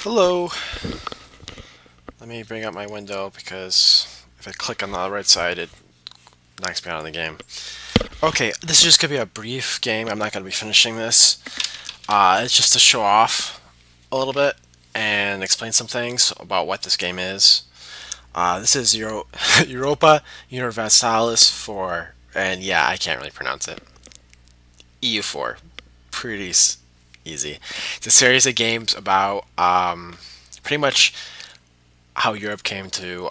Hello. Let me bring up my window because if I click on the right side, it knocks me out of the game. Okay, this is just gonna be a brief game. I'm not gonna be finishing this. It's just to show off a little bit and explain some things about what this game is. This is Europa Universalis for, and yeah, I can't really pronounce it. EU4, pretty easy. It's a series of games about pretty much how Europe came to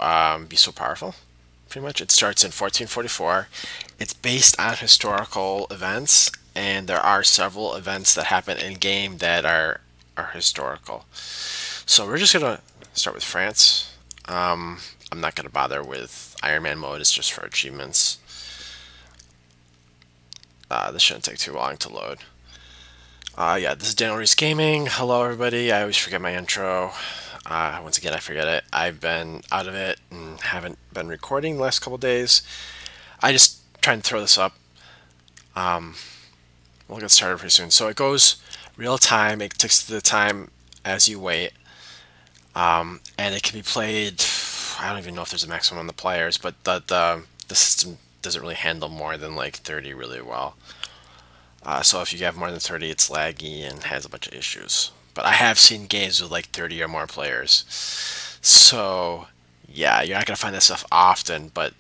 be so powerful. Pretty much, it starts in 1444. It's based on historical events, and there are several events that happen in game that are historical. So we're just gonna start with France. I'm not gonna bother with Iron Man mode. It's just for achievements. This shouldn't take too long to load. Yeah, this is Daniel Reese Gaming. Hello, everybody. I always forget my intro. Once again, I forget it. I've been out of it and haven't been recording the last couple days. I just try and throw this up. We'll get started pretty soon. So it goes real time. It takes the time as you wait, and it can be played. I don't even know if there's a maximum on the players, but the system doesn't really handle more than like 30 really well. So if you have more than 30, it's laggy and has a bunch of issues. But I have seen games with like 30 or more players. So yeah, you're not gonna find that stuff often, but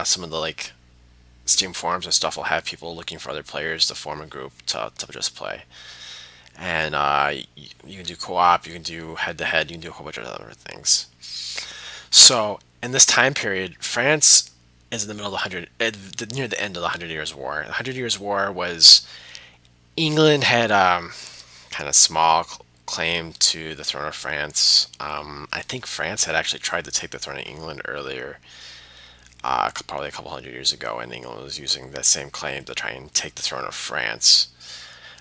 some of the like Steam forums and stuff will have people looking for other players to form a group to just play. And you can do co-op, you can do head-to-head, you can do a whole bunch of other things. So in this time period, France is in the middle of near the end of the Hundred Years' War. The Hundred Years' War was England had kind of small claim to the throne of France. I think France had actually tried to take the throne of England earlier, probably a couple hundred years ago, and England was using that same claim to try and take the throne of France.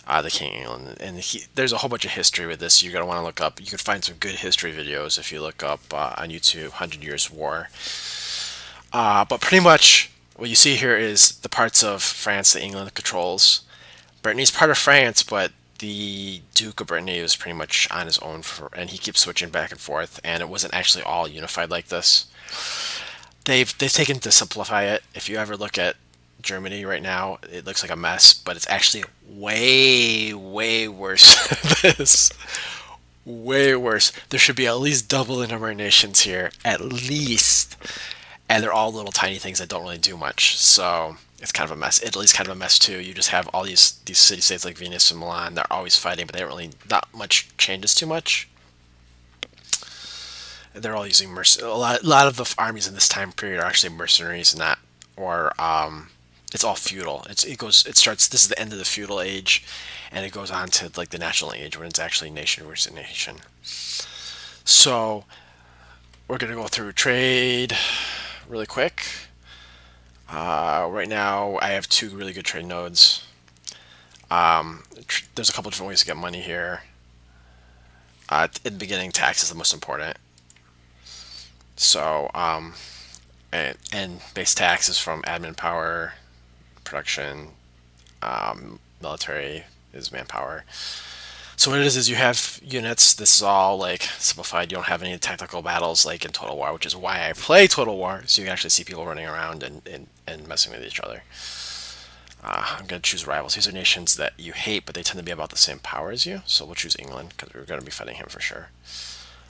The King of England, and there's a whole bunch of history with this. You're gonna want to look up. You could find some good history videos if you look up on YouTube, Hundred Years' War. But pretty much what you see here is the parts of France that England controls. Brittany's part of France, but the Duke of Brittany was pretty much on his own, and he keeps switching back and forth. And it wasn't actually all unified like this. They've taken to simplify it. If you ever look at Germany right now, it looks like a mess, but it's actually way worse than this. Way worse. There should be at least double the number of nations here, at least, and they're all little tiny things that don't really do much. So it's kind of a mess. Italy's kind of a mess too. You just have all these city states like Venice and Milan. They're always fighting, but they don't really not much changes too much. They're all using a lot of the armies in this time period are actually mercenaries, not or it's all feudal. It starts. This is the end of the feudal age, and it goes on to like the national age when it's actually nation versus nation. So we're gonna go through trade really quick. Right now, I have two really good trade nodes. There's a couple different ways to get money here. In the beginning, tax is the most important. So, and base tax is from admin power, production, military is manpower. So what it is you have units. This is all like simplified. You don't have any technical battles like in Total War, which is why I play Total War, so you can actually see people running around and messing with each other. I'm going to choose rivals. These are nations that you hate, but they tend to be about the same power as you. So we'll choose England because we're going to be fighting him for sure.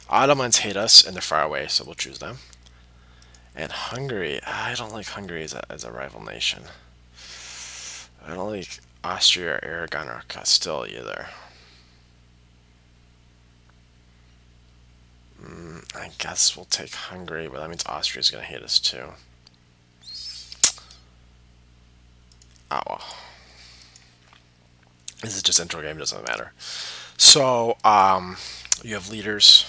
Ottomans hate us and they're far away, so we'll choose them. And Hungary, I don't like Hungary as a rival nation. I don't like Austria, Aragon, or Castile either. I guess we'll take Hungary, but that means Austria's going to hate us too. Oh well. This is just intro game, doesn't matter. So, you have leaders.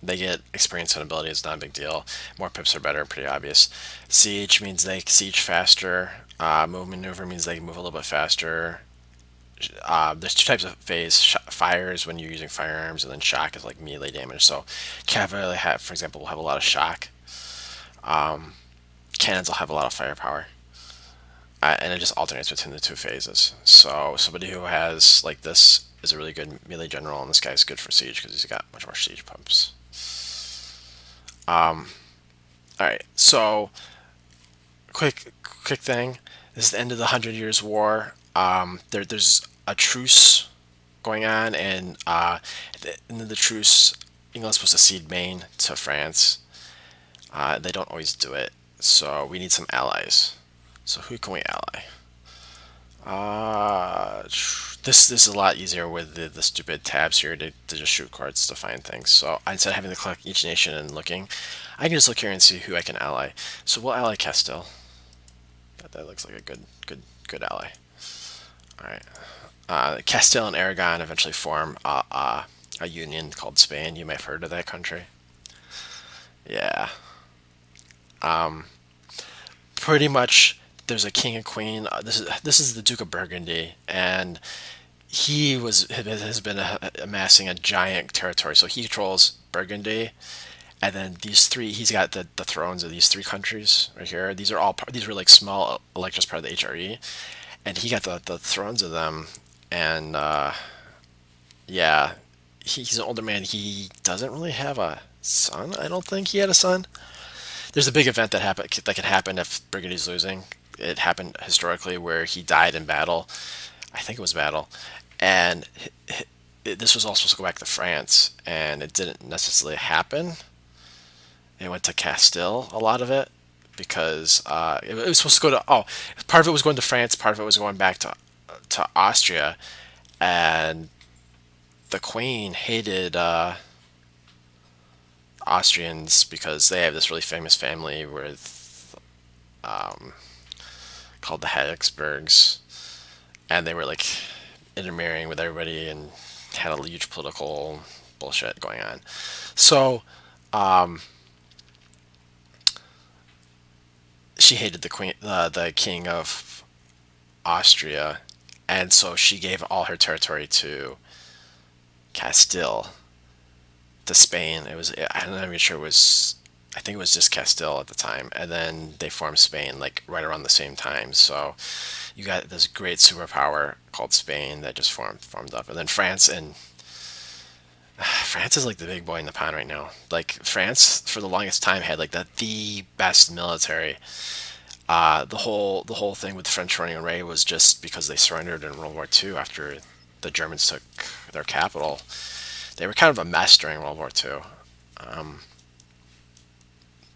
They get experience and ability, it's not a big deal. More pips are better, pretty obvious. Siege means they siege faster. Move maneuver means they move a little bit faster. There's two types of phase. Fire is when you're using firearms, and then shock is like melee damage. So cavalry, for example, will have a lot of shock. Cannons will have a lot of firepower. And it just alternates between the two phases. So somebody who has like this is a really good melee general, and this guy's good for siege because he's got much more siege pumps. All right, so quick thing. This is the end of the Hundred Years' War. There's a truce going on, and at the end of the truce, England's supposed to cede Maine to France. They don't always do it, so we need some allies. So who can we ally? This is a lot easier with the stupid tabs here to just shoot cards to find things. So instead of having to click each nation and looking, I can just look here and see who I can ally. So we'll ally Castile. That looks like a good ally. All right. Castile and Aragon eventually form a union called Spain. You may have heard of that country. Yeah. Pretty much, there's a king and queen. This is the Duke of Burgundy, and has been amassing a giant territory. So he controls Burgundy, and then these three. He's got the thrones of these three countries right here. These were like small electors part of the HRE, and he got the thrones of them. And yeah, he's an older man. He doesn't really have a son. I don't think he had a son. There's a big event that could happen if Burgundy's losing. It happened historically where he died in battle. I think it was battle, and this was all supposed to go back to France, and it didn't necessarily happen. It went to Castile, a lot of it, because it was supposed to go to. Oh, part of it was going to France, part of it was going back to Austria, and the Queen hated Austrians because they have this really famous family with called the Habsburgs, and they were like intermarrying with everybody and had a huge political bullshit going on. So she hated the king of Austria, and so she gave all her territory to Castile, to Spain. I'm not even sure it was. I think it was just Castile at the time, and then they formed Spain like right around the same time. So you got this great superpower called Spain that just formed up, and then France is like the big boy in the pond right now. Like France for the longest time had like the best military. The whole thing with the French running away was just because they surrendered in World War II after the Germans took their capital. They were kind of a mess during World War II.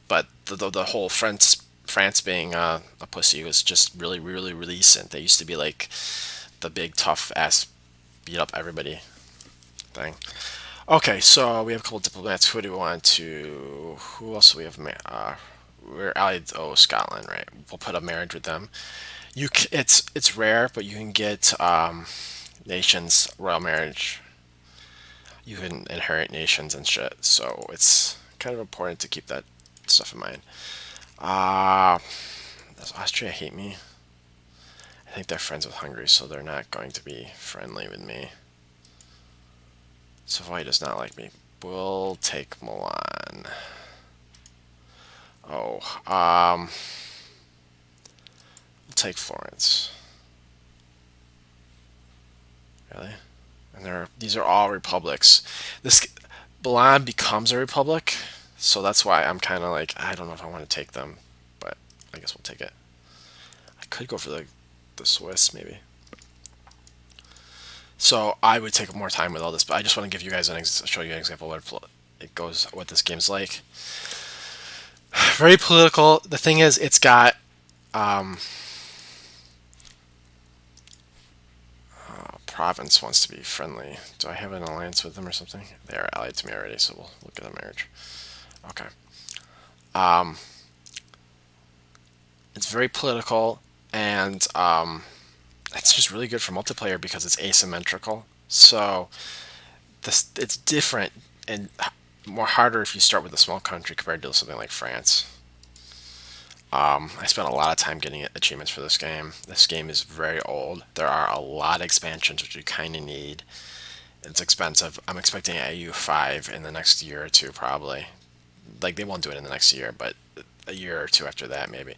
But the whole France being a pussy was just really recent. They used to be like the big tough ass beat up everybody thing. Okay, so we have a couple diplomats. Who do we want to? Who else do we have? We're allied. Oh, Scotland, right? We'll put a marriage with them. It's rare, but you can get nations royal marriage. You can inherit nations and shit. So it's kind of important to keep that stuff in mind. Uh, does Austria hate me? I think they're friends with Hungary, so they're not going to be friendly with me. Savoy does not like me. We'll take Milan. Oh, we'll take Florence. Really? And these are all republics. This Milan becomes a republic, so that's why I'm kind of like I don't know if I want to take them, but I guess we'll take it. I could go for the Swiss maybe. So I would take more time with all this, but I just want to give you guys show you an example of what it goes, what this game's like. Very political. The thing is, it's got province wants to be friendly. Do I have an alliance with them or something? They are allied to me already, so we'll look at a marriage. Okay. It's very political, and it's just really good for multiplayer because it's asymmetrical. So it's different and more harder if you start with a small country compared to something like France. I spent a lot of time getting achievements for this game. This game is very old. There are a lot of expansions which you kind of need. It's expensive. I'm expecting a EU5 in the next year or two, probably. Like, they won't do it in the next year, but a year or two after that, maybe.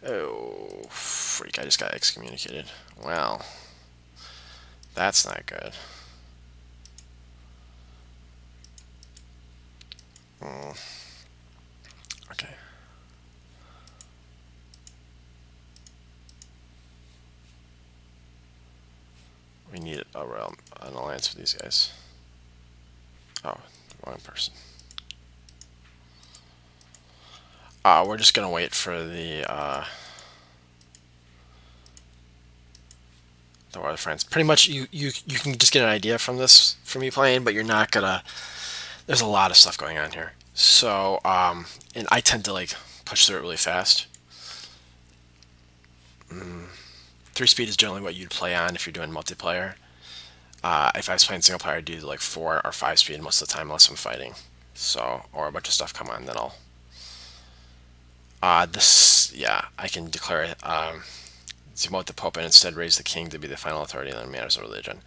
Oh, freak, I just got excommunicated. Well, that's not good. Mm, okay. We need a realm, an alliance for these guys. Oh, wrong person. We're just gonna wait for the War of France. Pretty much, you can just get an idea from this from me playing, but you're not gonna. There's a lot of stuff going on here. So, and I tend to like push through it really fast. 3 speed is generally what you'd play on if you're doing multiplayer. If I was playing single player, I'd do like 4 or 5 speed most of the time, unless I'm fighting. So, or a bunch of stuff come on, then I'll. This, yeah, I can declare it. Demote the Pope and instead raise the King to be the final authority in matters of religion.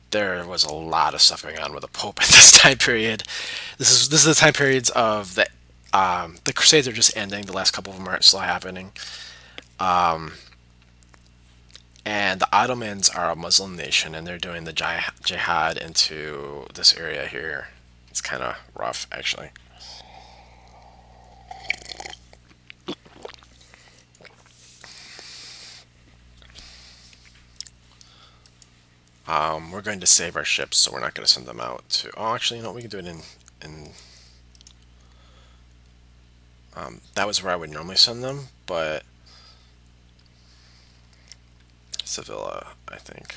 There was a lot of stuff going on with the Pope at this time period. This is the time periods of the Crusades are just ending. The last couple of them are still happening. And the Ottomans are a Muslim nation, and they're doing the jihad into this area here. It's kind of rough, actually. We're going to save our ships, so we're not going to send them out to. Oh, actually, you know what? We can do it in. That was where I would normally send them, but Sevilla, I think.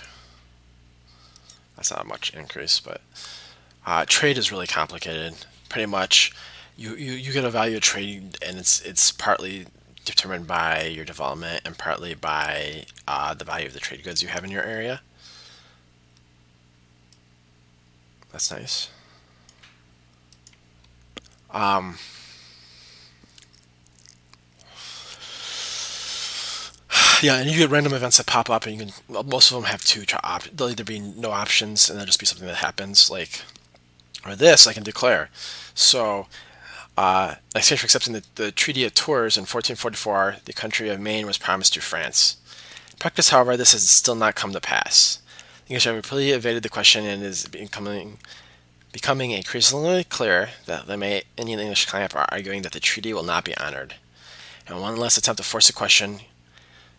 That's not much increase, but trade is really complicated. Pretty much, you get a value of trade, and it's partly determined by your development and partly by the value of the trade goods you have in your area. That's nice. Yeah, and you get random events that pop up, and you can. Well, most of them have two. There'll either be no options, and there'll just be something that happens, like or this I can declare. So, like say for accepting the Treaty of Tours in 1444, the country of Maine was promised to France. In practice, however, this has still not come to pass. The English have repeatedly evaded the question and is becoming increasingly clear that the Indian English camp are arguing that the treaty will not be honored. And one last attempt to force the question,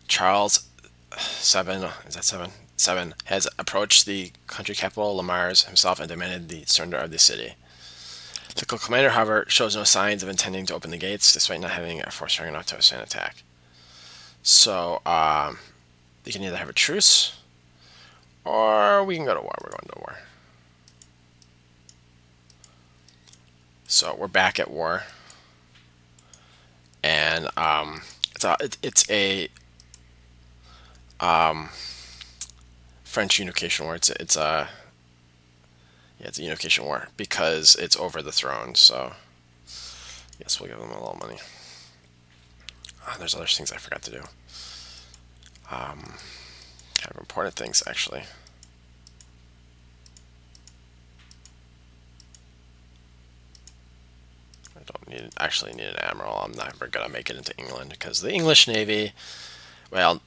Charles Seven, is that seven? Seven has approached the country capital, Lamars, himself and demanded the surrender of the city. The commander, however, shows no signs of intending to open the gates, despite not having a force strong enough to withstand attack. So, we can either have a truce, or we can go to war. We're going to war. So we're back at war, and it's a French unification war. It's a Yeah, it's a unification war because it's over the throne. So yes, we'll give them a little money. There's other things I forgot to do. Kind of important things actually. I don't actually need an admiral. I'm never gonna make it into England because the English Navy, well,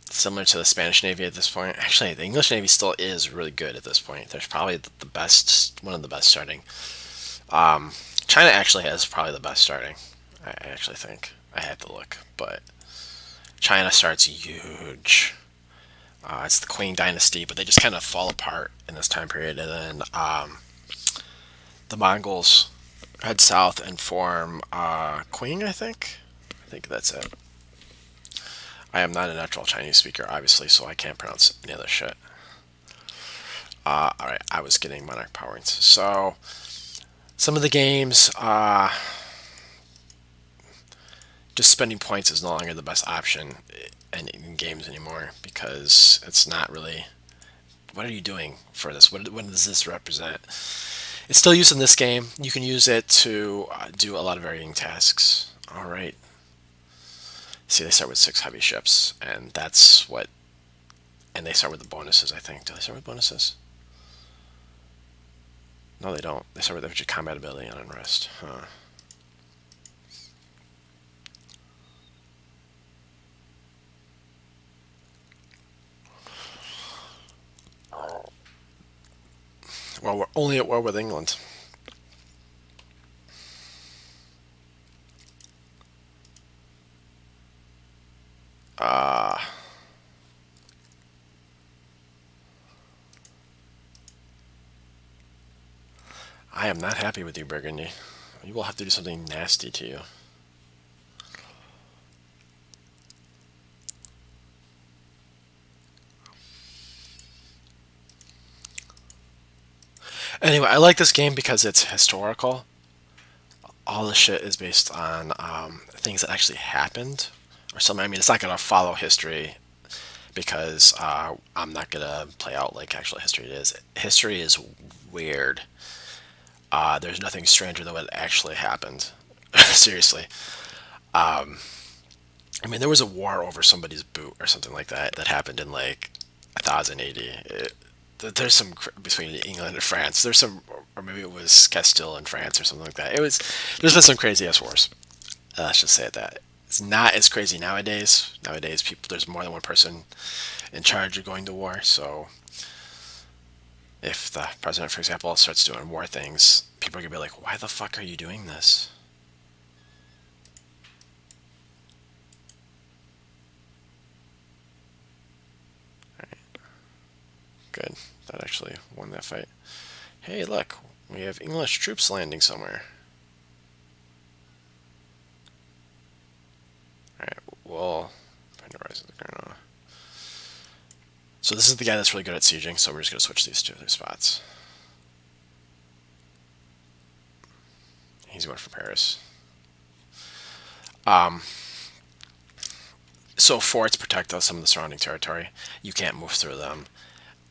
similar to the Spanish Navy at this point. Actually, the English Navy still is really good at this point. There's probably the best, one of the best starting. China actually has probably the best starting. I actually think I had to look, but China starts huge. It's the Qing Dynasty, but they just kind of fall apart in this time period, and then the Mongols head south and form Qing. I think that's it. I am not a natural Chinese speaker, obviously, so I can't pronounce any other shit. Alright, I was getting monarch points. So, some of the games, just spending points is no longer the best option in games anymore because it's not really. What are you doing for this? What does this represent? It's still used in this game. You can use it to do a lot of varying tasks. Alright. See, they start with 6 heavy ships, and that's what. And they start with the bonuses, I think. Do they start with bonuses? No, they don't. They start with combat ability and unrest. Huh. Well, we're only at war with England. I am not happy with you, Burgundy. You will have to do something nasty to you. Anyway, I like this game because it's historical. All the shit is based on things that actually happened or something. I mean, it's not going to follow history because I'm not going to play out like actual history is. History is weird. There's nothing stranger than what actually happened. Seriously. I mean, there was a war over somebody's boot or something like that that happened in like 1000 AD. There's some between England and France. There's some, or maybe it was Castile and France or something like that. There's been some crazy ass wars. Let's just say that. It's not as crazy nowadays. Nowadays, there's more than one person in charge of going to war. So if the president, for example, starts doing war things, people are gonna be like, "Why the fuck are you doing this?" Good. That actually won that fight. Hey, look, we have English troops landing somewhere. Alright, well, so this is the guy that's really good at sieging, so we're just going to switch these two other spots. He's going for Paris. So forts protect us, some of the surrounding territory. You can't move through them,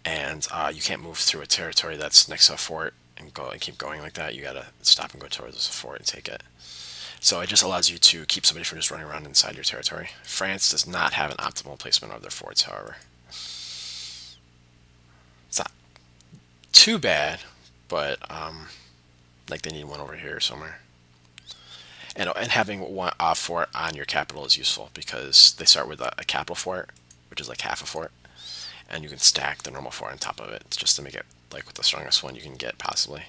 and you can't move through a territory that's next to a fort and go and keep going like that. You gotta stop and go towards the fort and take it. So it just allows you to keep somebody from just running around inside your territory. France does not have an optimal placement of their forts, however. It's not too bad, but like they need one over here somewhere. And having one fort on your capital is useful because they start with a capital fort, which is like half a fort, and you can stack the normal fort on top of it just to make it like with the strongest one you can get possibly.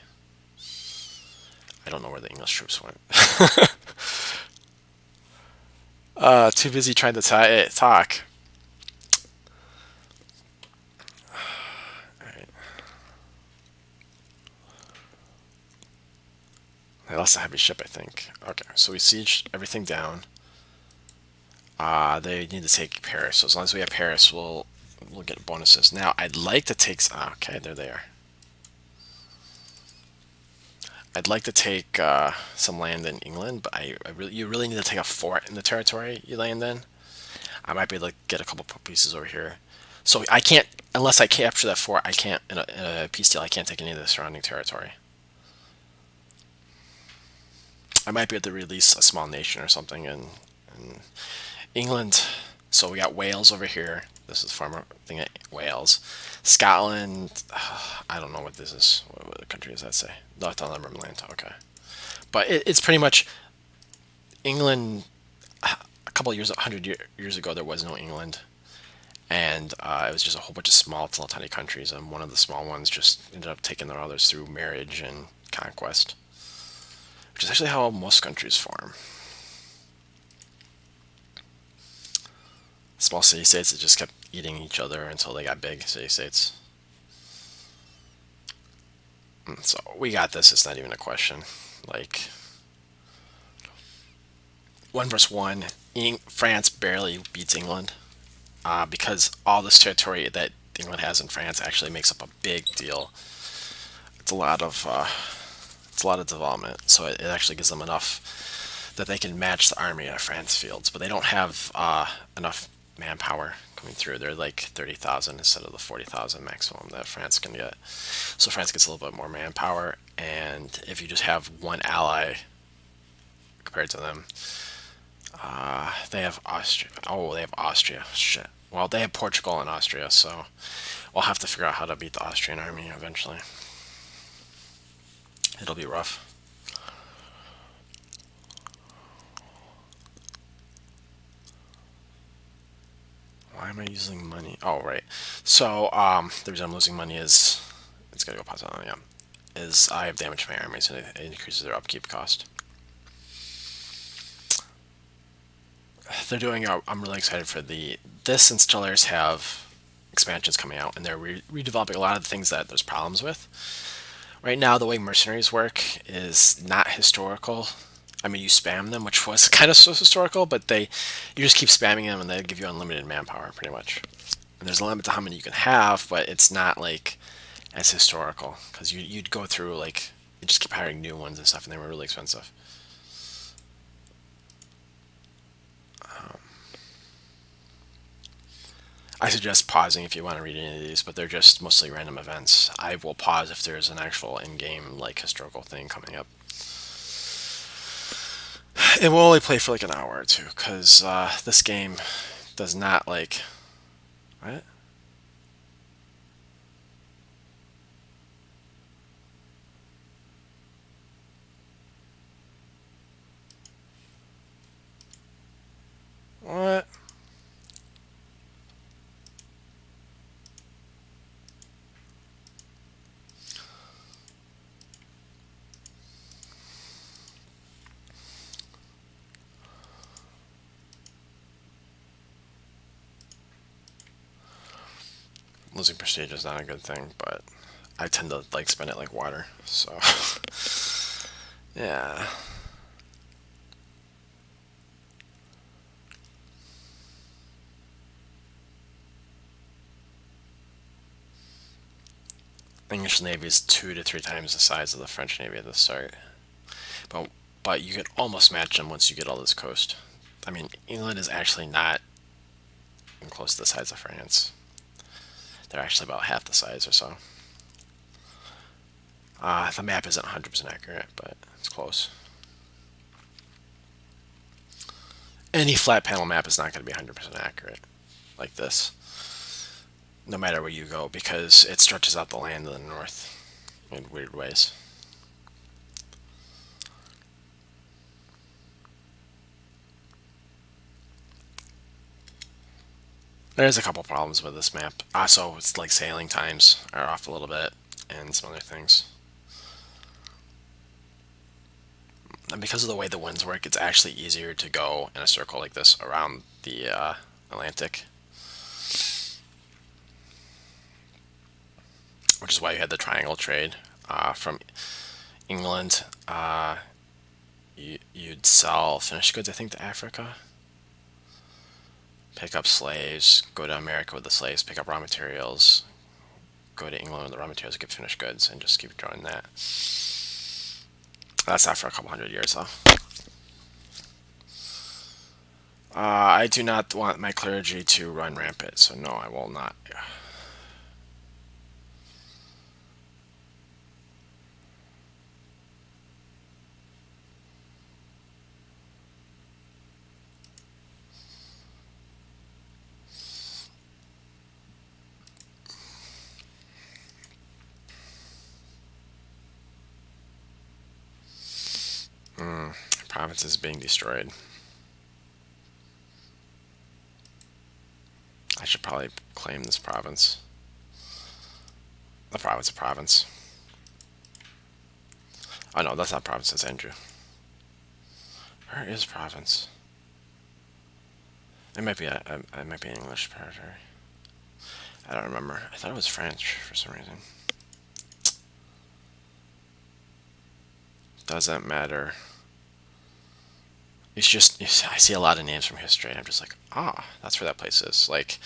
I don't know where the English troops went. Too busy trying to talk. Alright. They lost a heavy ship, I think. Okay, so we sieged everything down. They need to take Paris. So as long as we have Paris, we'll get bonuses. Now, I'd like to take... Okay, there they are. I'd like to take some land in England, but you really need to take a fort in the territory you land in. I might be able to get a couple pieces over here. So I can't, unless I capture that fort, I can't, in a peace deal, I can't take any of the surrounding territory. I might be able to release a small nation or something in England. So we got Wales over here. This is farmer thing at Wales. Scotland, I don't know what this is. What country does that say? Northumberland, okay. But it's pretty much England. A couple of years, 100 years ago, there was no England. And it was just a whole bunch of small, little tiny countries. And one of the small ones just ended up taking their others through marriage and conquest, which is actually how most countries form. Small city states that just kept eating each other until they got big city states. So we got this. It's not even a question. Like 1 versus 1, France barely beats England because all this territory that England has in France actually makes up a big deal. It's a lot of development, so it actually gives them enough that they can match the army of France fields, but they don't have enough manpower coming through. They're like 30,000 instead of the 40,000 maximum that France can get. So France gets a little bit more manpower, and if you just have one ally compared to them, they have Austria. Oh, they have Austria. Shit. Well, they have Portugal and Austria, so we'll have to figure out how to beat the Austrian army eventually. It'll be rough. Why am I using money? Oh, right. So, the reason I'm losing money is... It's gotta go positive, yeah. Is I have damage to my armies, and it increases their upkeep cost. They're doing... I'm really excited for this, and Stellaris have expansions coming out, and they're redeveloping a lot of the things that there's problems with. Right now, the way mercenaries work is not historical. I mean, you spam them, which was kind of historical, but you just keep spamming them, and they give you unlimited manpower, pretty much. And there's a limit to how many you can have, but it's not like as historical because you'd go through like you just keep hiring new ones and stuff, and they were really expensive. I suggest pausing if you want to read any of these, but they're just mostly random events. I will pause if there's an actual in-game like historical thing coming up. And we'll only play for like an hour or two because this game does not like what? What? Losing prestige is not a good thing, but I tend to like spend it like water. So yeah. English Navy is 2 to 3 times the size of the French Navy at the start. But but you can almost match them once you get all this coast. I mean, England is actually not even close to the size of France. They're actually about half the size or so. The map isn't 100% accurate, but it's close. Any flat panel map is not going to be 100% accurate like this, no matter where you go, because it stretches out the land in the north in weird ways. There's a couple problems with this map. Also, it's like sailing times are off a little bit, and some other things. And because of the way the winds work, it's actually easier to go in a circle like this around the Atlantic, which is why you had the triangle trade from England. You'd sell finished goods, I think, to Africa, pick up slaves, go to America with the slaves, pick up raw materials, go to England with the raw materials, get finished goods, and just keep doing that. That's not for a couple hundred years, though. I do not want my clergy to run rampant, so no, I will not. Province is being destroyed. I should probably claim this province. The province of province. Oh no, that's not province, that's Andrew. Where is province? It might be an English territory. I don't remember. I thought it was French for some reason. Doesn't matter. It's just I see a lot of names from history, and I'm just like, that's where that place is. Like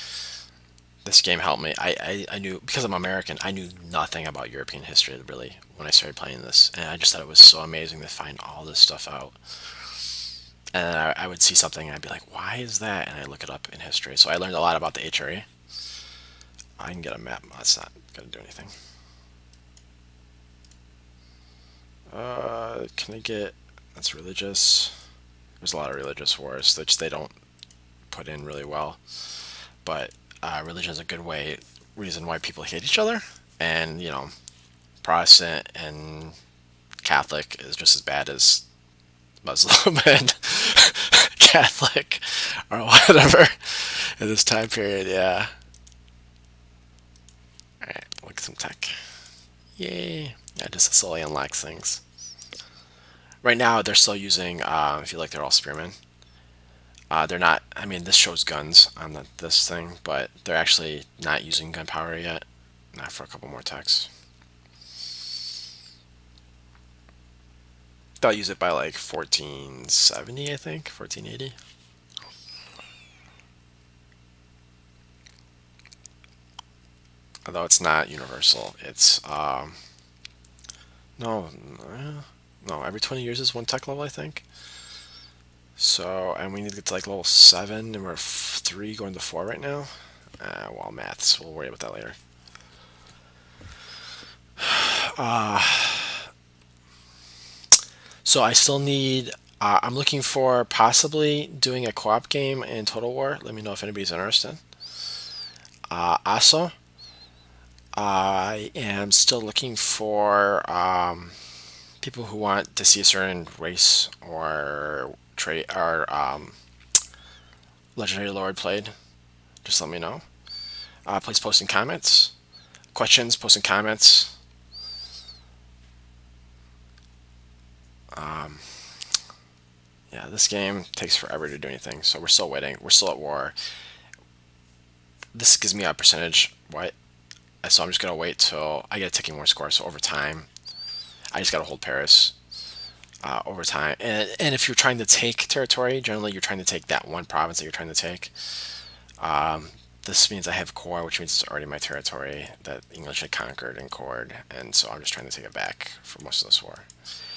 this game helped me. I knew because I'm American. I knew nothing about European history really when I started playing this, and I just thought it was so amazing to find all this stuff out. And I would see something, and I'd be like, why is that? And I look it up in history. So I learned a lot about the HRE. I can get a map. That's not gonna do anything. Can I get? That's religious. There's a lot of religious wars, which they don't put in really well. But religion is a good reason why people hate each other. And, Protestant and Catholic is just as bad as Muslim and Catholic or whatever in this time period, yeah. Alright, look at some tech. Yay. Yeah, just slowly unlocks things. Right now, they're still using, I feel like they're all spearmen. They're not, I mean, this shows guns on this thing, but they're actually not using gunpowder yet. Not for a couple more techs. They'll use it by like 1470, I think, 1480. Although it's not universal. It's no, no. Every 20 years is one tech level, I think. So, and we need to get to like level 7, and we're 3 going to 4 right now. Well, maths. We'll worry about that later. So I still need. I'm looking for possibly doing a co-op game in Total War. Let me know if anybody's interested. Also, I am still looking for people who want to see a certain race or trait or legendary lord played. Just let me know. Please post in comments. Questions, post in comments. Yeah, this game takes forever to do anything, so we're still waiting. We're still at war. This gives me a percentage. What? So I'm just gonna wait till I get a ticking war score. So over time, I just gotta hold Paris over time. And if you're trying to take territory, generally you're trying to take that one province that you're trying to take. This means I have core, which means it's already my territory that English had conquered and cored, and so I'm just trying to take it back for most of this war.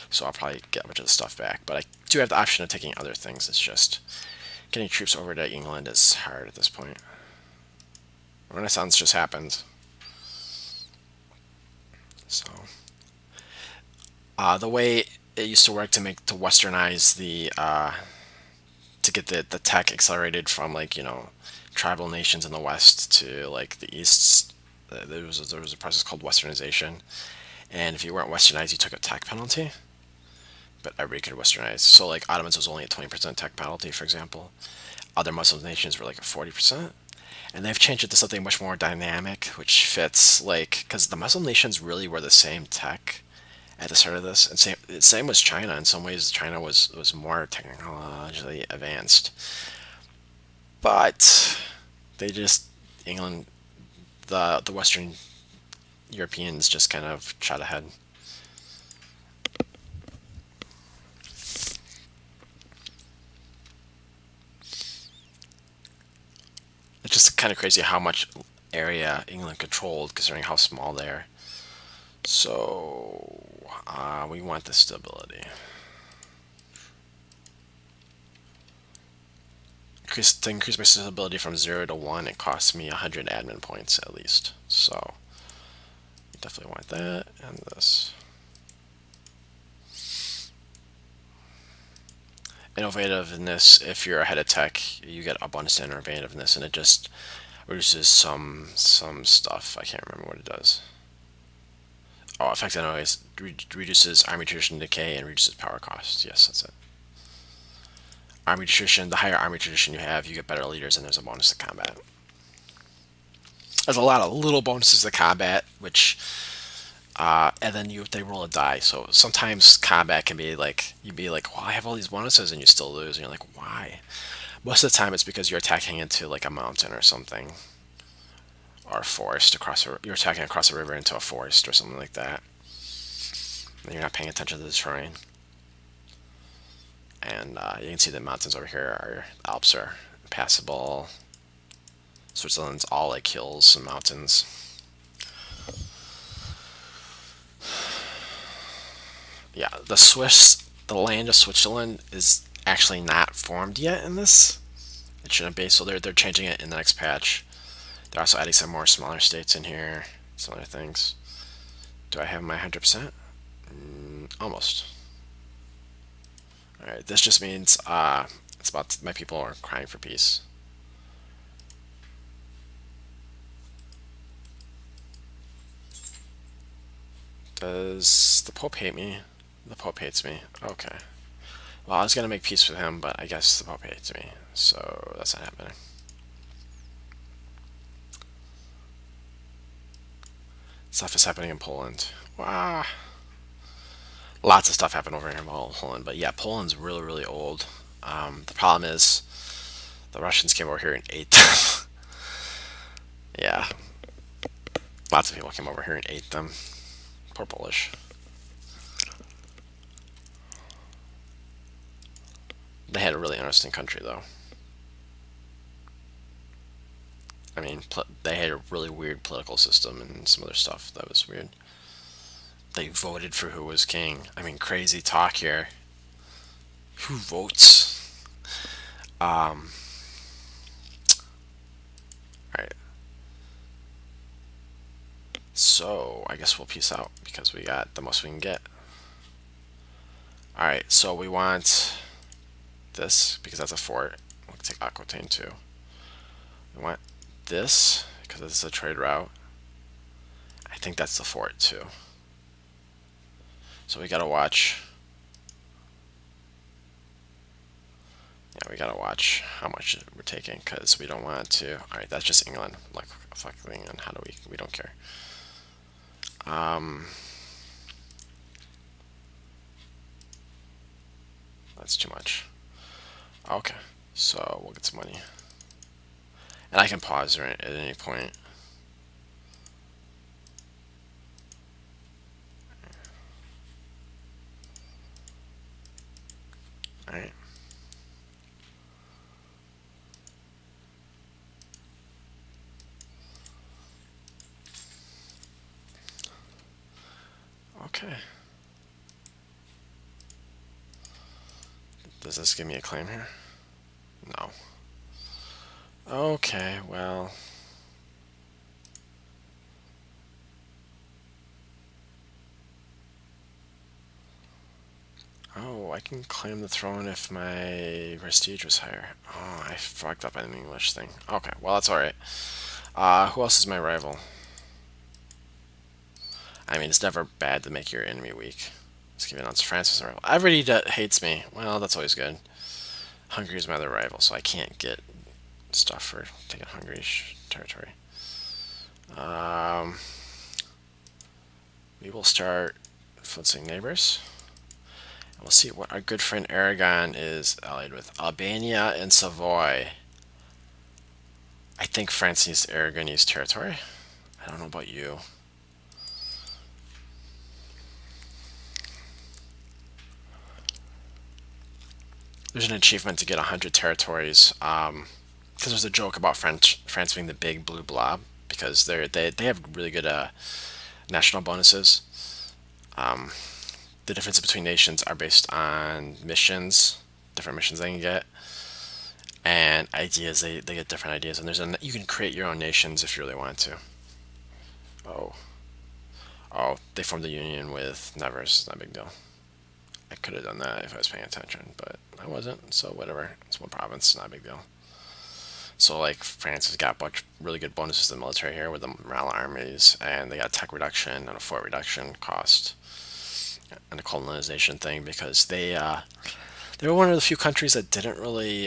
So I'll probably get a bunch of the stuff back, but I do have the option of taking other things. It's just getting troops over to England is hard at this point. Renaissance just happened. So the way it used to work to westernize to get the tech accelerated from like tribal nations in the west to like the east, there was a process called westernization, and if you weren't westernized you took a tech penalty, but everybody could westernize. So like Ottomans was only a 20% tech penalty, for example. Other Muslim nations were like a 40%, and they've changed it to something much more dynamic, which fits like because the Muslim nations really were the same tech at the start of this, and same was China. In some ways, China was more technologically advanced, but they just England, the Western Europeans just kind of shot ahead. It's just kind of crazy how much area England controlled, considering how small they are. So we want the stability. To increase my stability from 0 to 1, it costs me 100 admin points at least. So definitely want that and this. Innovativeness, if you're ahead of tech, you get a bonus to innovativeness, and it just reduces some stuff. I can't remember what it does. Oh, effect anyways reduces army tradition decay and reduces power cost. Yes, that's it. Army tradition, the higher army tradition you have, you get better leaders, and there's a bonus to combat. There's a lot of little bonuses to combat, which and then they roll a die. So sometimes combat can be like you'd be like, well, I have all these bonuses, and you still lose, and you're like, why? Most of the time, it's because you're attacking into like a mountain or something, or a forest across. You're attacking across a river into a forest or something like that, and you're not paying attention to the terrain. And you can see the mountains over here are Alps are passable. Switzerland's all like hills and mountains. Yeah, the land of Switzerland is actually not formed yet in this. It shouldn't be, so they're changing it in the next patch. They're also adding some more smaller states in here, some other things. Do I have my 100%? Almost. Alright, this just means it's about my people are crying for peace. Does the Pope hate me? The Pope hates me. Okay. Well, I was going to make peace with him, but I guess the Pope hates me. So that's not happening. Stuff is happening in Poland. Wow. Lots of stuff happened over here in Poland. But yeah, Poland's really, really old. The problem is the Russians came over here and ate them. Yeah. Lots of people came over here and ate them. Poor Polish. They had a really interesting country, though. I mean, they had a really weird political system and some other stuff that was weird. They voted for who was king. I mean, crazy talk here. Who votes? All right. So I guess we'll peace out because we got the most we can get. All right. So we want this because that's a fort. We'll take Aquitaine too. We want this because this is a trade route. I think that's the fort too. So we gotta watch. Yeah, we gotta watch how much we're taking because we don't want to. All right, that's just England. Like fuck England. How do we? We don't care. That's too much. Okay, so we'll get some money, and I can pause at any point. All right. Okay. Does this give me a claim here? No. Okay, well. Oh, I can claim the throne if my prestige was higher. Oh, I fucked up on an English thing. Okay, well, that's alright. Who else is my rival? I mean, it's never bad to make your enemy weak. Let's give it on France as a rival. Everybody that hates me. Well, that's always good. Hungary is my other rival, so I can't get stuff for taking Hungary territory. Um, we will start influencing neighbors. And we'll see what our good friend Aragon is allied with. Albania and Savoy. I think France needs Aragonese territory. I don't know about you. There's an achievement to get 100 territories. Because there's a joke about France being the big blue blob because they have really good national bonuses. The differences between nations are based on missions, different missions they can get, and ideas. They get different ideas, and you can create your own nations if you really want to. Oh, oh, they formed a union with Nevers. Not a big deal. I could have done that if I was paying attention, but I wasn't. So whatever. It's one province. Not a big deal. So like France has got a bunch really good bonuses in the military here with the morale armies, and they got a tech reduction and a fort reduction cost, and a colonization thing because they were one of the few countries that didn't really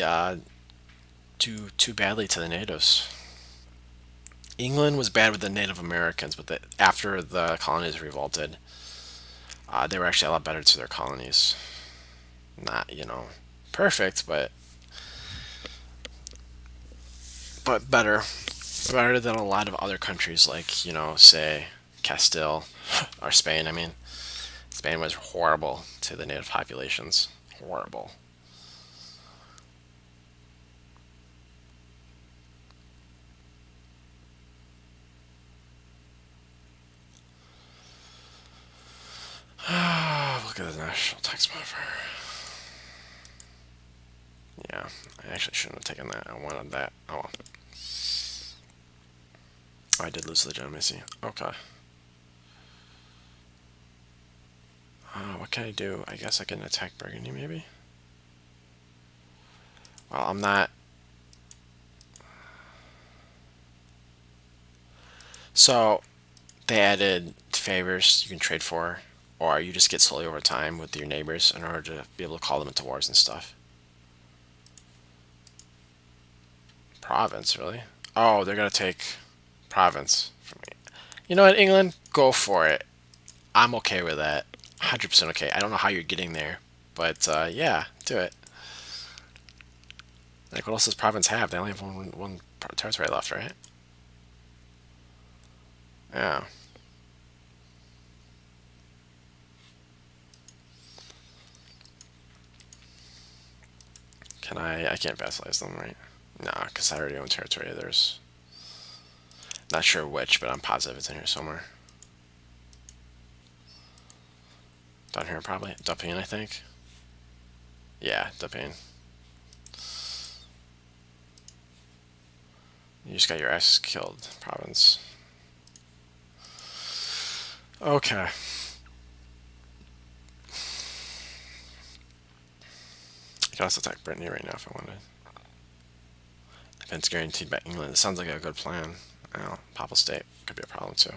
do too badly to the natives. England was bad with the Native Americans, but after the colonies revolted, they were actually a lot better to their colonies. Not perfect, but better than a lot of other countries like say Castile or Spain. I mean, Spain was horrible to the native populations. Horrible. Look at the national tax modifier. Yeah, I actually shouldn't have taken that. I wanted that. Oh well. I did lose legitimacy. Okay. What can I do? I guess I can attack Burgundy, maybe? Well, I'm not. So, they added favors you can trade for, or you just get slowly over time with your neighbors in order to be able to call them into wars and stuff. Province, really? Oh, they're gonna take province from me. You know what, England? Go for it. I'm okay with that. 100% okay. I don't know how you're getting there, but yeah, do it. Like, what else does province have? They only have one territory left, right? Yeah. Can I? I can't vassalize them, right? Nah, because I already own territory. There's not sure which, but I'm positive it's in here somewhere. Down here, probably. Dupin, I think. Yeah, Dupin. You just got your ass killed, province. Okay. I could also attack Brittany right now if I wanted. Defense guaranteed by England. It sounds like a good plan. Oh, Papal State could be a problem too.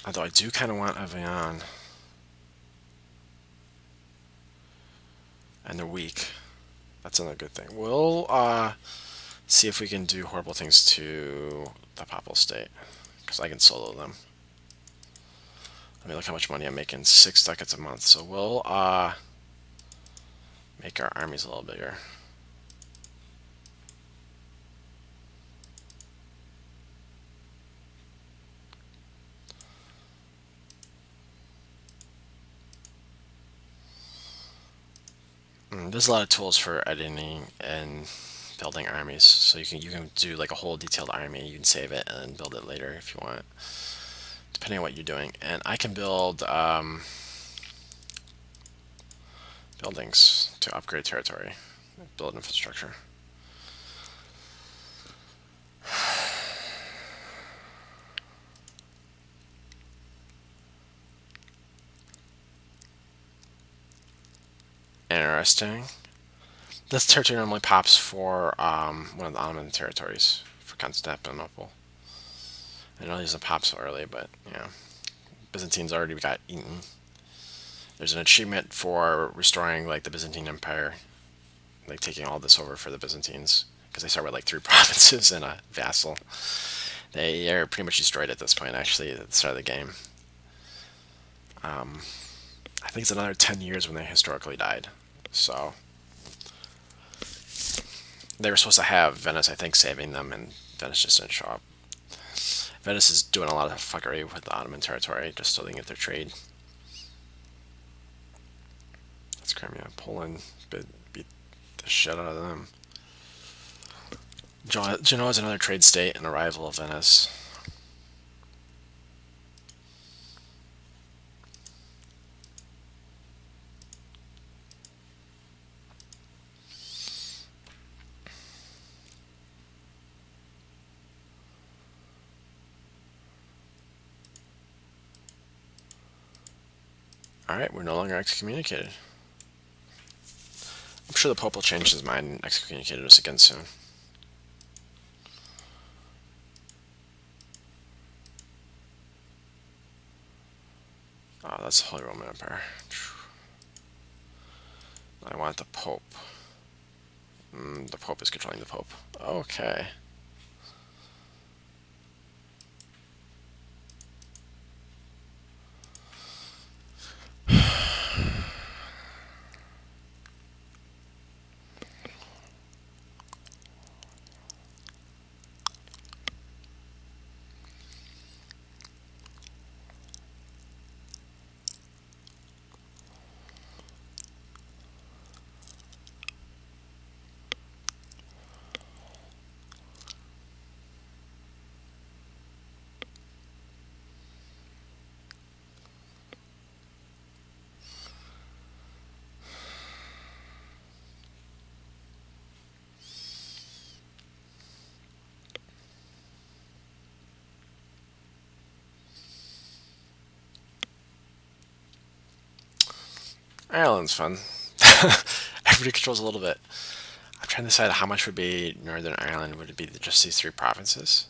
Although I do kind of want Avian. And they're weak. That's another good thing. We'll see if we can do horrible things to the Papal State. Because I can solo them. Let me look how much money I'm making. 6 ducats a month. So we'll make our armies a little bigger. There's a lot of tools for editing and building armies. So you can do like a whole detailed army. You can save it and then build it later if you want, depending on what you're doing. And I can build buildings to upgrade territory, build infrastructure. Interesting. This territory normally pops for one of the Ottoman territories, for Constantinople. I know these pop so early, but yeah. Byzantines already got eaten. There's an achievement for restoring like the Byzantine Empire, like taking all this over for the Byzantines, because they start with like 3 provinces and a vassal. They are pretty much destroyed at this point, actually, at the start of the game. I think it's another 10 years when they historically died. So they were supposed to have Venice, I think, saving them, and Venice just didn't show up. Venice is doing a lot of fuckery with the Ottoman territory just so they can get their trade. That's Crimea. Poland beat the shit out of them. Genoa is another trade state and a rival of Venice. Alright, we're no longer excommunicated. I'm sure the Pope will change his mind and excommunicate us again soon. Oh, that's the Holy Roman Empire. I want the Pope. The Pope is controlling the Pope. Okay. Ireland's fun. Everybody controls a little bit. I'm trying to decide how much would be Northern Ireland. Would it be just these 3 provinces?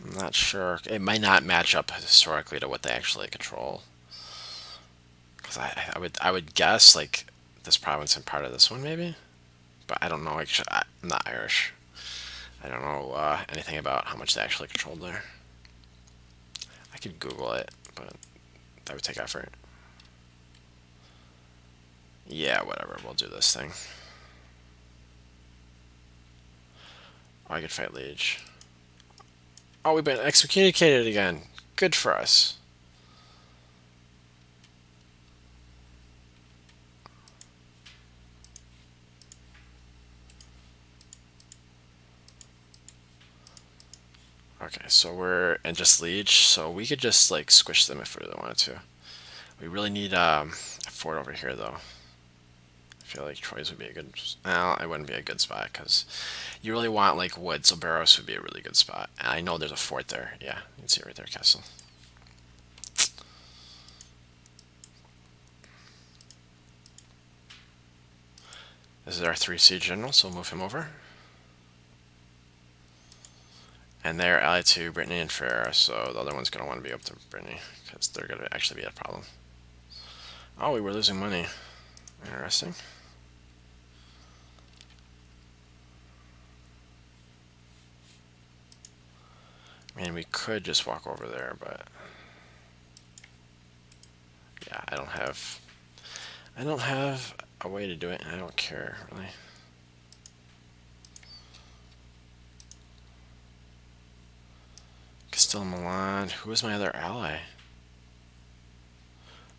I'm not sure. It might not match up historically to what they actually control. Because I would guess like this province and part of this one maybe, but I don't know. Actually, I'm not Irish. I don't know anything about how much they actually controlled there. I could Google it, but that would take effort. Yeah, whatever. We'll do this thing. Oh, I could fight Liege. Oh, we've been excommunicated again. Good for us. Okay, so we're in just Liege, so we could just like squish them if we really wanted to. We really need a fort over here though. I feel like Troy's would be a good. Well, it wouldn't be a good spot because you really want like wood, so Barrows would be a really good spot. And I know there's a fort there. Yeah, you can see it right there, castle. This is our 3 siege general, so we'll move him over. And they're allied to Brittany and Ferrara, so the other one's going to want to be up to Brittany because they're going to actually be a problem. Oh, we were losing money. Interesting. I mean, we could just walk over there, but yeah, I don't have a way to do it, and I don't care really. Castile Milan. Who was my other ally?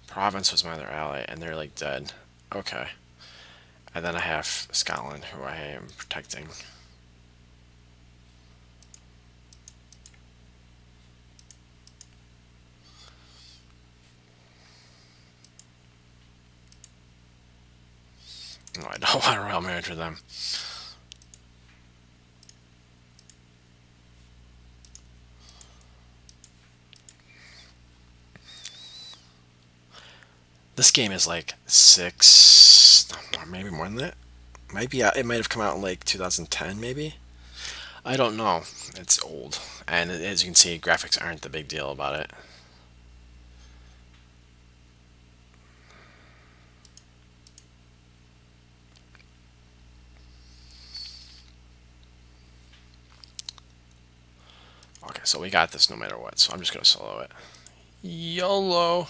Provence was my other ally, and they're like dead. Okay. And then I have Scotland, who I am protecting. No, I don't want a royal marriage with them. This game is like 6, or maybe more than that. Might be. It might have come out in like 2010, maybe. I don't know. It's old, and as you can see, graphics aren't the big deal about it. Okay, so we got this no matter what. So I'm just gonna solo it. YOLO.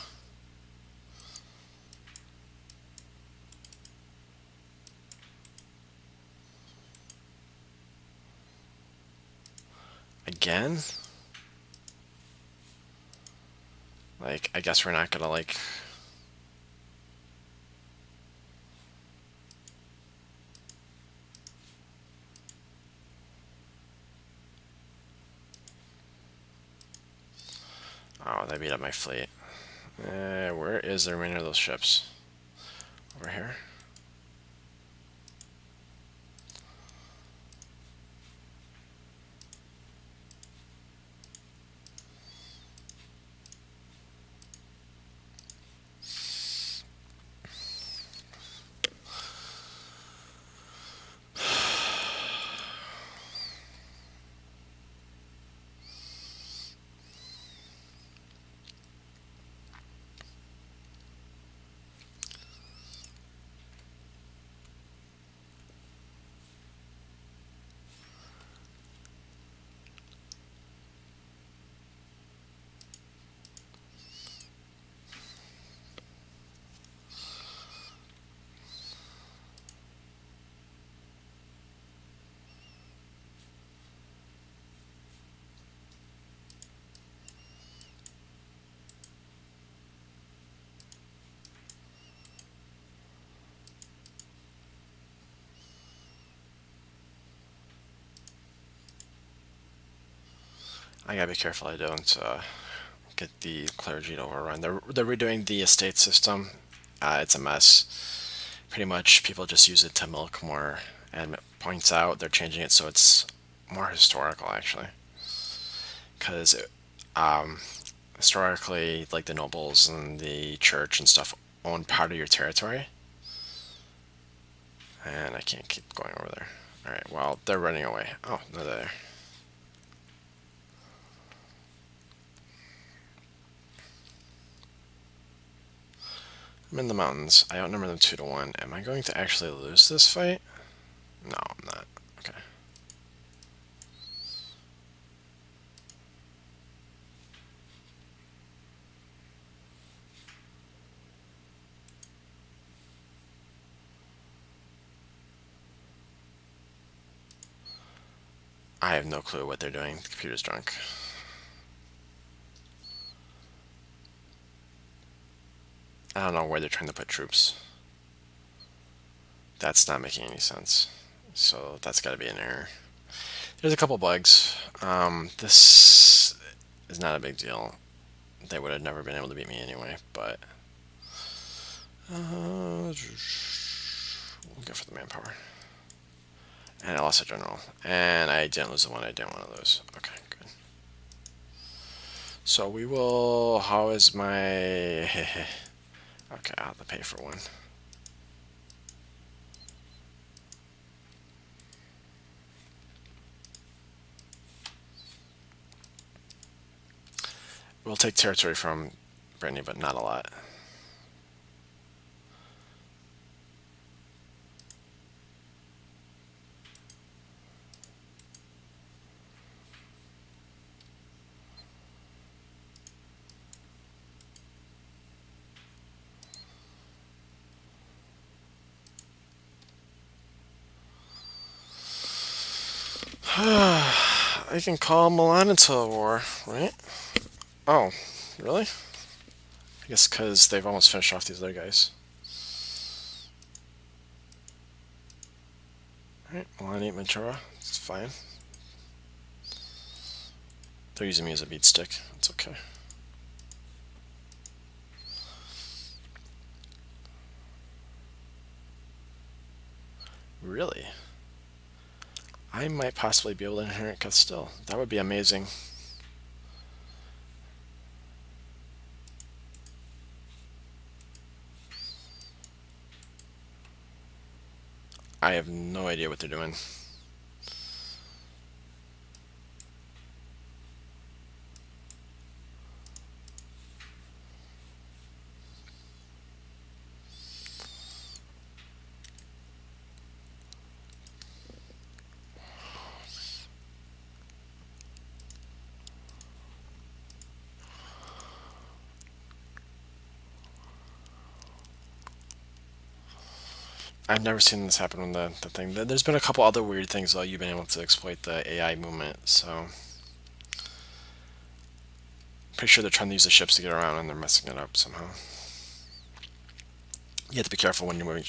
Again? Like, I guess we're not gonna like. Oh, they beat up my fleet. Where is the remainder of those ships? Over here? I gotta be careful I don't get the clergy to overrun. They're redoing the estate system. It's a mess. Pretty much, people just use it to milk more, and it points out they're changing it so it's more historical actually. Because historically, like the nobles and the church and stuff own part of your territory, and I can't keep going over there. All right, well they're running away. Oh, no, they're there. I'm in the mountains. I outnumber them 2-1. Am I going to actually lose this fight? No, I'm not. Okay. I have no clue what they're doing. The computer's drunk. I don't know where they're trying to put troops. That's not making any sense. So that's got to be an error. There's a couple bugs. This is not a big deal. They would have never been able to beat me anyway, but we'll go for the manpower. And I lost a general. And I didn't lose the one I didn't want to lose. Okay, good. So we will... How is my... Okay, I'll have to pay for one. We'll take territory from Brittany, but not a lot. I can call Milan into a war, right? Oh, really? I guess because they've almost finished off these other guys. Alright, Milan 8 Ventura. It's fine. They're using me as a beat stick. It's okay. Really? I might possibly be able to inherit Castile. That would be amazing. I have no idea what they're doing. I've never seen this happen on the thing. There's been a couple other weird things though. You've been able to exploit the AI movement, so pretty sure they're trying to use the ships to get around and they're messing it up somehow. You have to be careful when you're moving.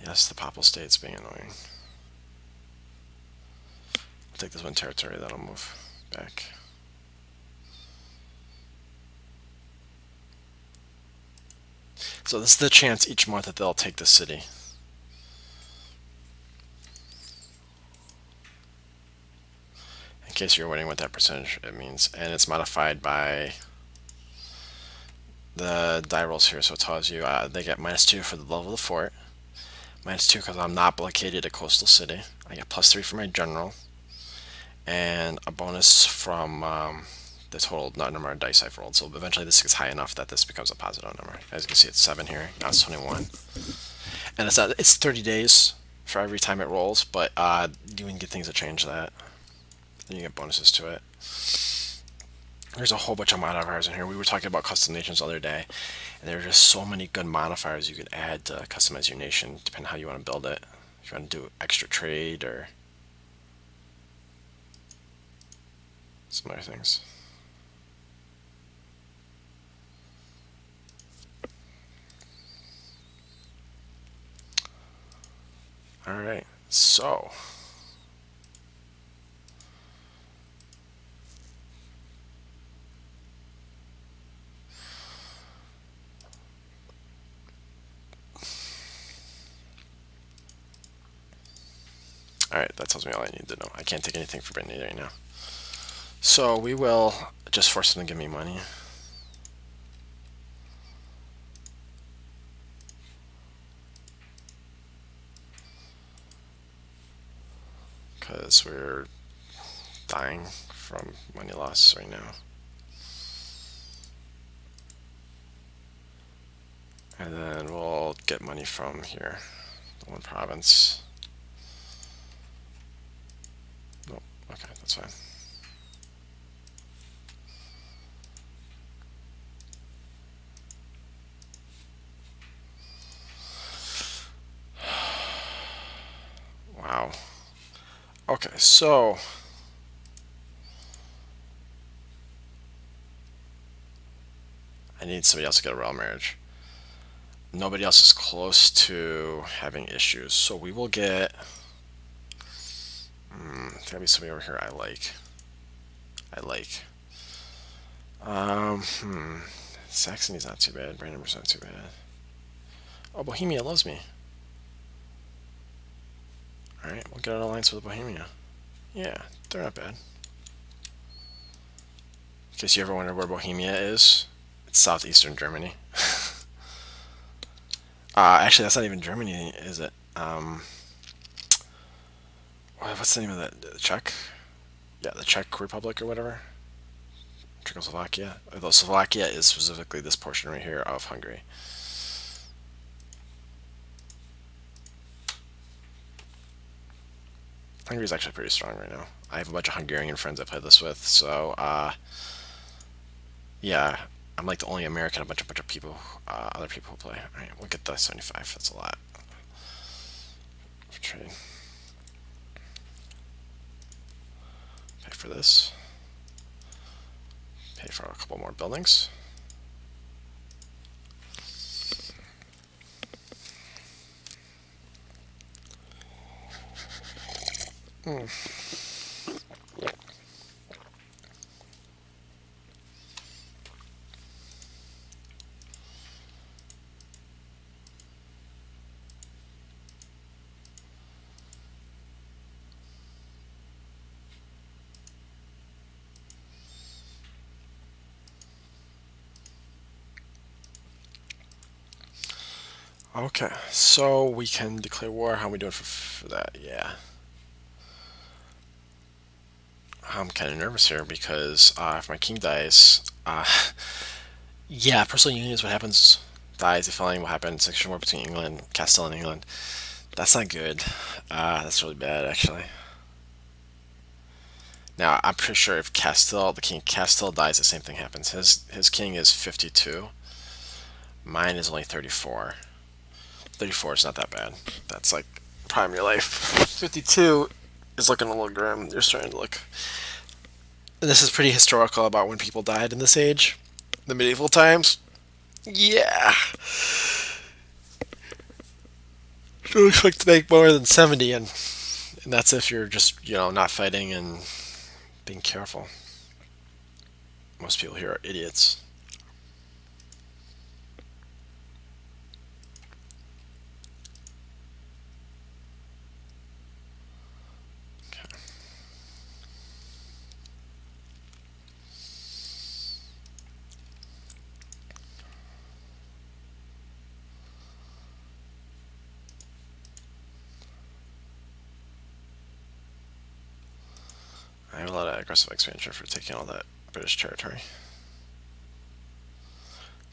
Yes, the Papal State's being annoying. I'll take this one territory, that'll move back. So this is the chance each month that they'll take the city. In case you're wondering what that percentage it means. And it's modified by the die rolls here, so it tells you they get -2 for the level of the fort. -2 because I'm not blockaded at coastal city. I get +3 for my general. And a bonus from the total number of dice I've rolled. So eventually this gets high enough that this becomes a positive number. As you can see, it's 7 here. Now it's 21. And it's 30 days for every time it rolls, but you can get things to change that. Then you get bonuses to it. There's a whole bunch of modifiers in here. We were talking about custom nations the other day, and there are just so many good modifiers you could add to customize your nation, depending on how you want to build it. If you want to do extra trade or some other things. Alright, so alright, that tells me all I need to know. I can't take anything for Brittany right now. So we will just force them to give me money. Because we're dying from money loss right now. And then we'll get money from here, the one province. Nope, okay, that's fine. Wow. Okay, so I need somebody else to get a royal marriage. Nobody else is close to having issues, so we will get... There's gotta be somebody over here I like. I like. Saxony's not too bad. Brandenburg's not too bad. Oh, Bohemia loves me. All right, we'll get an alliance with Bohemia. Yeah, they're not bad. In case you ever wonder where Bohemia is, it's southeastern Germany. Actually, that's not even Germany, is it? What's the name of that? The Czech? Yeah, the Czech Republic or whatever. Czechoslovakia. Although Slovakia is specifically this portion right here of Hungary. Hungary is actually pretty strong right now. I have a bunch of Hungarian friends I play this with, so yeah, I'm like the only American. A bunch of people, other people who play. All right, we'll get the 75. That's a lot for trade. Pay for this. Pay for a couple more buildings. Okay, so we can declare war. How are we doing for that? Yeah. I'm kind of nervous here because if my king dies, yeah, personal union is what happens. Dies, if anything, what happens? Section war between England, Castile, and England. That's not good. That's really bad, actually. Now, I'm pretty sure if Castile, the king of Castile dies, the same thing happens. His king is 52. Mine is only 34. 34 is not that bad. That's like prime of your life. 52 is looking a little grim. You're starting to look. And this is pretty historical about when people died in this age, the medieval times. Yeah. Don't expect to make more than 70, and that's if you're just, not fighting and being careful. Most people here are idiots. I have a lot of aggressive expansion for taking all that British territory.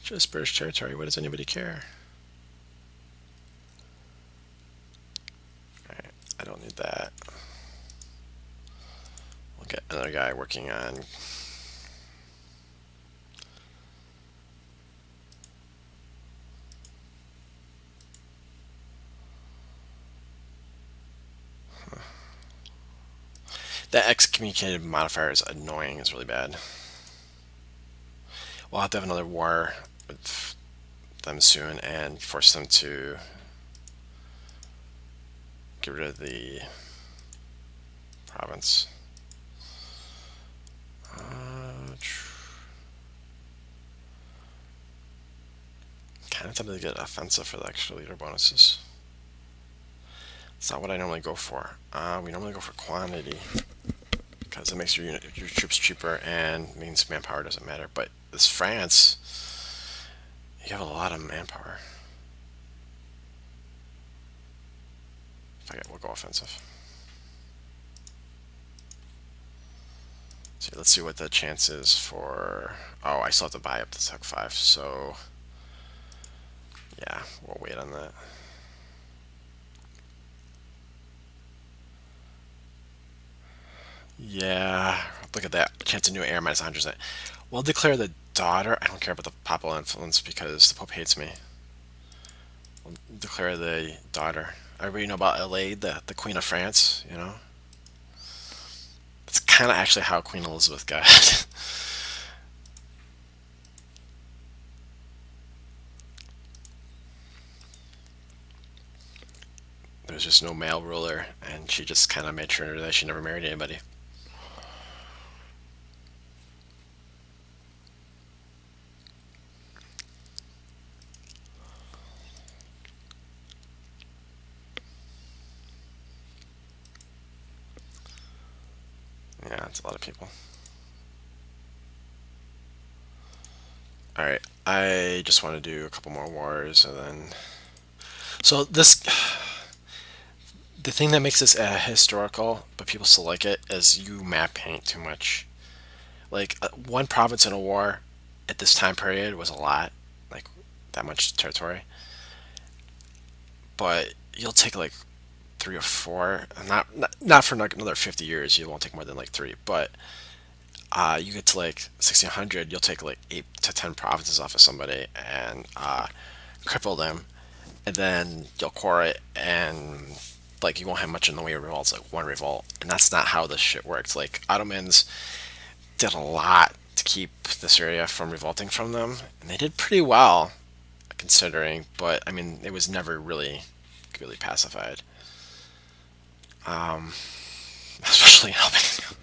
Just British territory. What does anybody care? Alright, I don't need that. We'll get another guy working on. That excommunicated modifier is annoying. It's really bad. We'll have to have another war with them soon and force them to get rid of the province. Kind of tempted to get offensive for the extra leader bonuses. It's not what I normally go for. We normally go for quantity because it makes your troops cheaper and means manpower doesn't matter. But this France, you have a lot of manpower. We'll go offensive. So let's see what the chance is for. Oh, I still have to buy up the Tech 5, so yeah, we'll wait on that. Yeah, look at that. Chance of new air minus 100%. We'll declare the daughter. I don't care about the papal influence because the Pope hates me. We'll declare the daughter. Everybody know about Adelaide, the Queen of France, It's kind of actually how Queen Elizabeth got. There was just no male ruler, and she just kind of made sure that she never married anybody. That's a lot of people. All right, I just want to do a couple more wars and then. So this, the thing that makes this historical, but people still like it, is you map paint too much. Like one province in a war at this time period was a lot, like that much territory. But you'll take like three or four. Not for like another 50 years. You won't take more than like three. But you get to like 1600, you'll take like 8 to 10 provinces off of somebody and cripple them, and then you'll core it, and like you won't have much in the way of revolts, like one revolt, and that's not how this shit works. Like Ottomans did a lot to keep this area from revolting from them, and they did pretty well considering. But I mean, it was never really pacified, especially in Albania.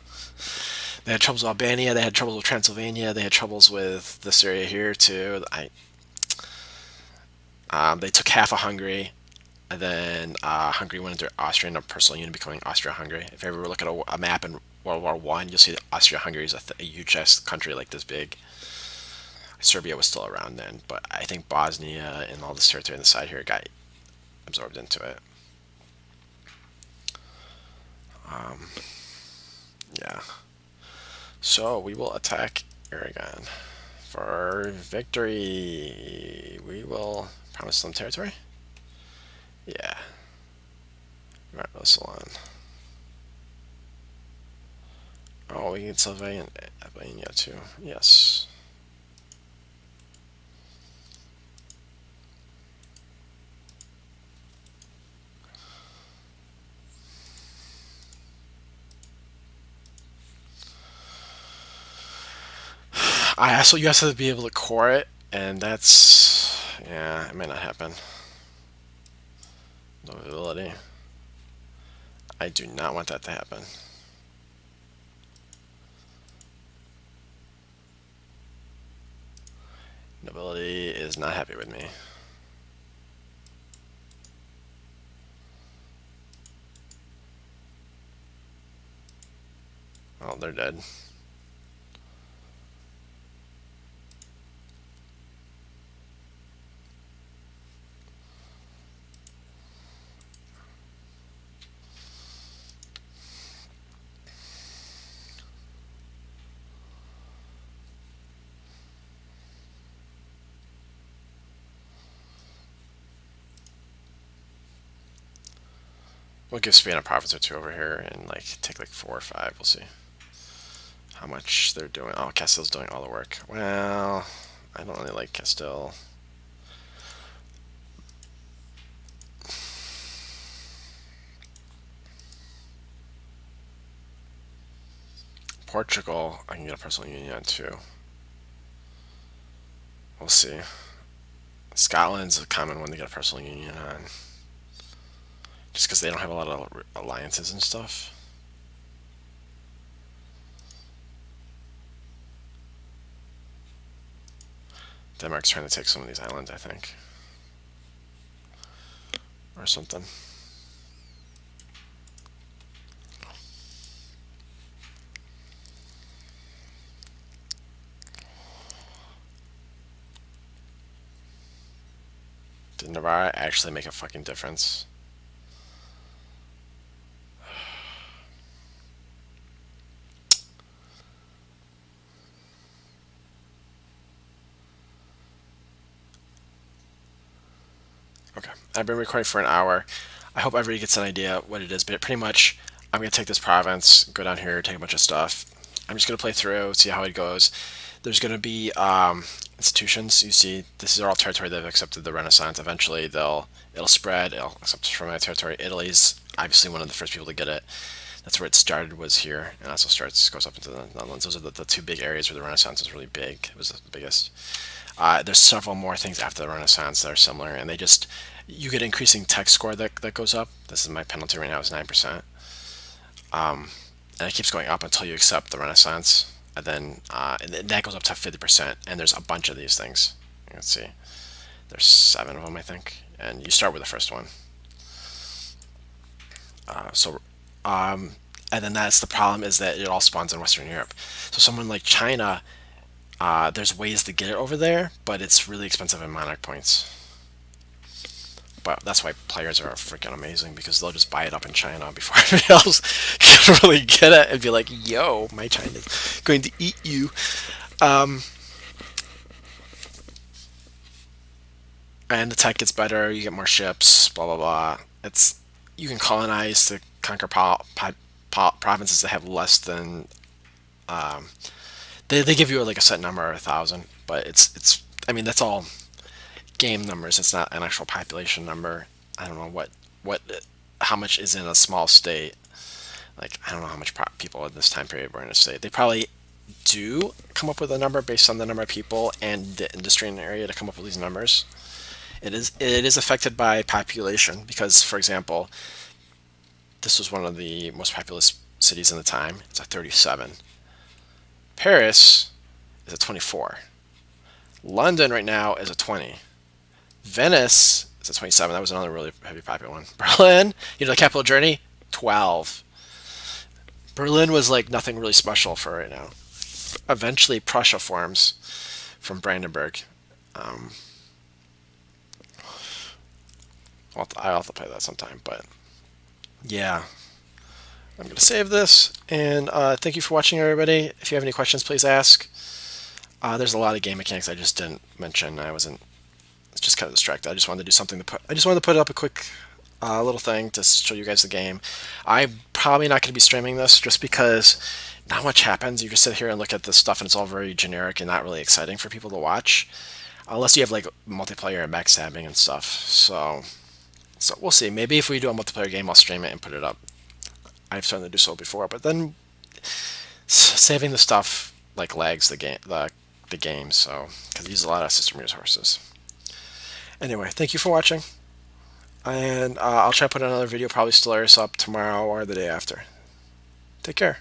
They had troubles with Albania. They had troubles with Transylvania. They had troubles with this area here too. They took half of Hungary, and then Hungary went into Austrian personal unit, becoming Austria-Hungary. If you ever look at a map in World War I, you'll see that Austria-Hungary is a huge ass country like this big. Serbia was still around then, but I think Bosnia and all this territory on the side here got absorbed into it. Yeah. So we will attack Aragon for victory. We will promise them territory. Yeah. Right, Salon. Oh, we can Sylvania Albania too. Yes. I also you have to be able to core it, and that's yeah, it might not happen. No ability. I do not want that to happen. Nobility is not happy with me. Oh, they're dead. We'll give Spain a province or two over here and like take like 4 or 5. We'll see how much they're doing. Oh, Castile's doing all the work. Well, I don't really like Castile. Portugal, I can get a personal union on too. We'll see. Scotland's a common one to get a personal union on, just because they don't have a lot of alliances and stuff. Denmark's trying to take some of these islands, I think, or something. Did Navarre actually make a fucking difference? Okay, I've been recording for an hour. I hope everybody gets an idea what it is, but pretty much, I'm gonna take this province, go down here, take a bunch of stuff. I'm just gonna play through, see how it goes. There's gonna be institutions. You see, this is all territory that have accepted the Renaissance. Eventually, it'll spread. It'll accept from my territory. Italy's obviously one of the first people to get it. That's where it started, was here, and also goes up into the Netherlands. Those are the two big areas where the Renaissance was really big. It was the biggest. There's several more things after the Renaissance that are similar, and you get increasing tech score that goes up. This is my penalty right now is 9%, and it keeps going up until you accept the Renaissance, and then that goes up to 50%. And there's a bunch of these things. Let's see, there's 7 of them, I think, and you start with the first one. So and then that's the problem, is that it all spawns in Western Europe. So someone like China, there's ways to get it over there, but it's really expensive in monarch points. But that's why players are freaking amazing, because they'll just buy it up in China before everybody else can really get it and be like, yo, my China's going to eat you. Um, and the tech gets better, you get more ships, blah, blah, blah. You can colonize to conquer provinces that have less than. They give you like a set number, 1,000, but I mean, that's all game numbers. It's not an actual population number. I don't know what how much is in a small state. Like, I don't know how much people in this time period were in a state. They probably do come up with a number based on the number of people and the industry in the area to come up with these numbers. It is affected by population because, for example, this was one of the most populous cities in the time. It's at 37. Paris is at 24. London right now is at 20. Venice is at 27. That was another really heavy popular one. Berlin, the capital of Germany, 12. Berlin was like nothing really special for right now. Eventually, Prussia forms from Brandenburg. Um, I'll have to play that sometime, but yeah. I'm going to save this, and thank you for watching, everybody. If you have any questions, please ask. There's a lot of game mechanics I just didn't mention. I was just kind of distracted. I just wanted to do something I just wanted to put up a quick little thing to show you guys the game. I'm probably not going to be streaming this just because not much happens. You just sit here and look at this stuff, and it's all very generic and not really exciting for people to watch, unless you have like multiplayer and backstabbing and stuff. So we'll see. Maybe if we do a multiplayer game, I'll stream it and put it up. I've started to do so before, but then saving the stuff like lags the game, so because it uses a lot of system resources. Anyway, thank you for watching, and I'll try to put another video, probably Stellaris, up tomorrow or the day after. Take care.